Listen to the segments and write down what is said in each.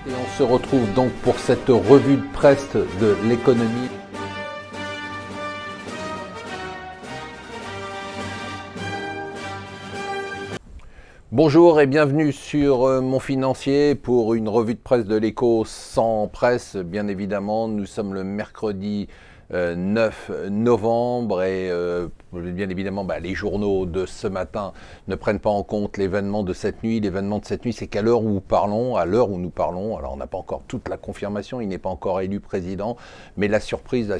Et on se retrouve donc pour cette revue de presse de l'économie. Bonjour et bienvenue sur Mon Financier pour une revue de presse de l'écho sans presse. Bien évidemment, nous sommes le mercredi 9 novembre et bien évidemment les journaux de ce matin ne prennent pas en compte l'événement de cette nuit. L'événement de cette nuit, c'est qu'à l'heure où nous parlons, alors on n'a pas encore toute la confirmation, il n'est pas encore élu président, mais la surprise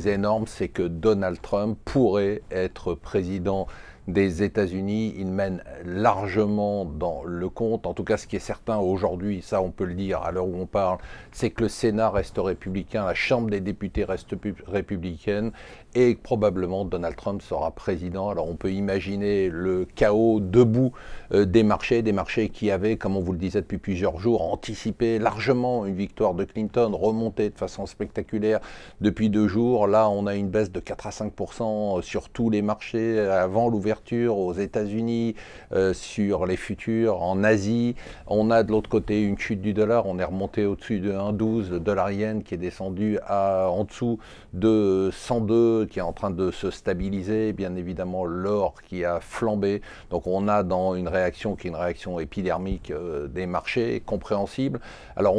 énorme, c'est que Donald Trump pourrait être président des États-Unis. Il mène largement dans le compte. En tout cas, ce qui est certain aujourd'hui, ça on peut le dire à l'heure où on parle, c'est que le Sénat reste républicain, la Chambre des députés reste républicaine et probablement Donald Trump sera président. Alors on peut imaginer le chaos debout des marchés qui avaient, comme on vous le disait depuis plusieurs jours, anticipé largement une victoire de Clinton, remontée de façon spectaculaire depuis 2 jours. Là, on a une baisse de 4 à 5% sur tous les marchés avant l'ouverture aux États-Unis, sur les futurs en Asie. On a de l'autre côté une chute du dollar, on est remonté au-dessus de 1,12, le dollar yen qui est descendu en dessous de 102, qui est en train de se stabiliser, bien évidemment l'or qui a flambé. Donc on a dans une réaction qui est une réaction épidermique des marchés, compréhensible. Alors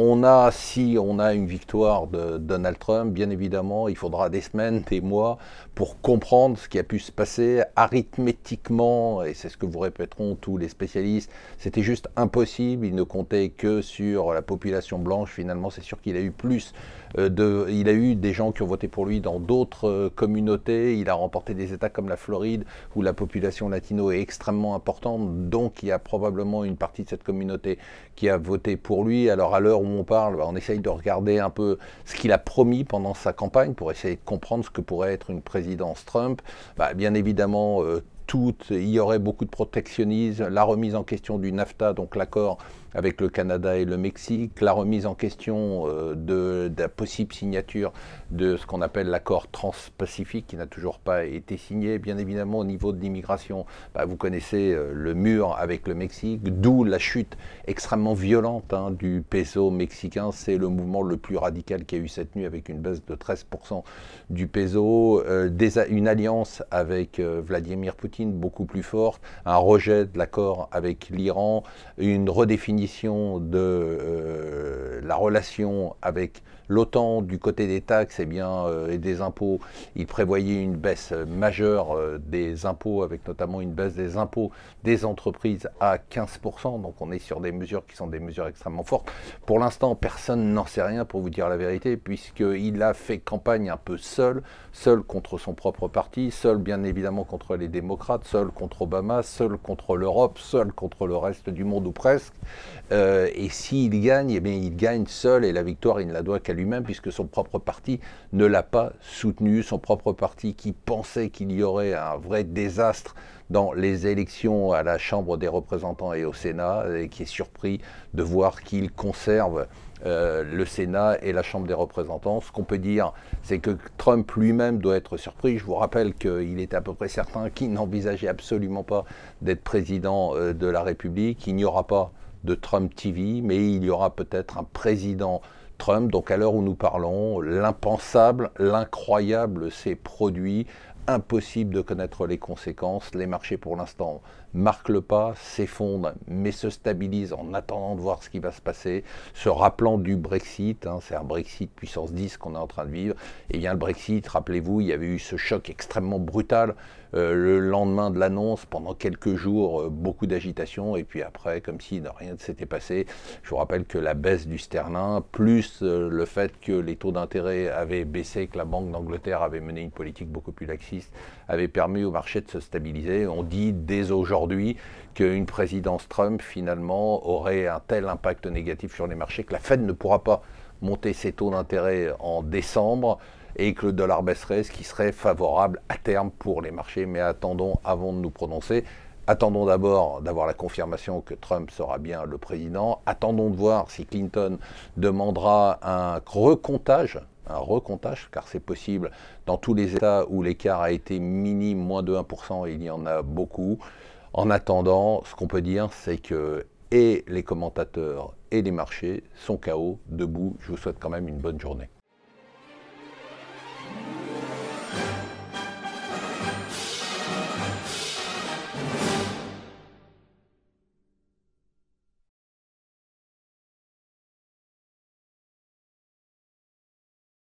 si on a une victoire de Donald Trump, bien évidemment il faudra des semaines, des mois pour comprendre ce qui a pu se passer arithmétiquement, et c'est ce que vous répéteront tous les spécialistes, c'était juste impossible, il ne comptait que sur la population blanche. Finalement c'est sûr qu'il a eu il a eu des gens qui ont voté pour lui dans d'autres communautés. Il a remporté des États comme la Floride où la population latino est extrêmement importante, donc il y a probablement une partie de cette communauté qui a voté pour lui. Alors à l'heure où on parle, on essaye de regarder un peu ce qu'il a promis pendant sa campagne pour essayer de comprendre ce que pourrait être une présidence Trump. Bien évidemment, il y aurait beaucoup de protectionnisme, la remise en question du NAFTA, donc l'accord avec le Canada et le Mexique, la remise en question de la possible signature de ce qu'on appelle l'accord transpacifique qui n'a toujours pas été signé. Bien évidemment, au niveau de l'immigration, vous connaissez le mur avec le Mexique, d'où la chute extrêmement violente du peso mexicain. C'est le mouvement le plus radical qu'il y a eu cette nuit avec une baisse de 13% du peso, une alliance avec Vladimir Poutine beaucoup plus forte, un rejet de l'accord avec l'Iran, une redéfinition de la relation avec l'OTAN du côté des taxes et des impôts. Il prévoyait une baisse majeure des impôts, avec notamment une baisse des impôts des entreprises à 15%. Donc on est sur des mesures qui sont des mesures extrêmement fortes. Pour l'instant, personne n'en sait rien, pour vous dire la vérité, puisqu'il a fait campagne un peu seul contre son propre parti, seul bien évidemment contre les démocrates, seul contre Obama, seul contre l'Europe, seul contre le reste du monde ou presque. Et s'il gagne, il gagne seul, et la victoire, il ne la doit qu'à lui-même, puisque son propre parti ne l'a pas soutenu. Son propre parti qui pensait qu'il y aurait un vrai désastre dans les élections à la Chambre des représentants et au Sénat, et qui est surpris de voir qu'il conserve le Sénat et la Chambre des représentants. Ce qu'on peut dire, c'est que Trump lui-même doit être surpris. Je vous rappelle qu'il était à peu près certain qu'il n'envisageait absolument pas d'être président de la République. Il n'y aura pas de Trump TV, mais il y aura peut-être un président Trump. Donc à l'heure où nous parlons, l'impensable, l'incroyable s'est produit. Impossible de connaître les conséquences. Les marchés pour l'instant marquent le pas, s'effondrent, mais se stabilisent en attendant de voir ce qui va se passer, se rappelant du Brexit. C'est un Brexit puissance 10 qu'on est en train de vivre. Et bien le Brexit, rappelez-vous, il y avait eu ce choc extrêmement brutal le lendemain de l'annonce. Pendant quelques jours, beaucoup d'agitation, et puis après, comme si rien ne s'était passé. Je vous rappelle que la baisse du sterling, plus le fait que les taux d'intérêt avaient baissé, que la Banque d'Angleterre avait mené une politique beaucoup plus laxiste, avait permis au marché de se stabiliser. On dit dès aujourd'hui qu'une présidence Trump, finalement, aurait un tel impact négatif sur les marchés que la Fed ne pourra pas monter ses taux d'intérêt en décembre, et que le dollar baisserait, ce qui serait favorable à terme pour les marchés. Mais attendons, avant de nous prononcer, attendons d'abord d'avoir la confirmation que Trump sera bien le président. Attendons de voir si Clinton demandera un recomptage, car c'est possible dans tous les États où l'écart a été minime, moins de 1%, il y en a beaucoup. En attendant, ce qu'on peut dire, c'est que et les commentateurs et les marchés sont KO, debout. Je vous souhaite quand même une bonne journée.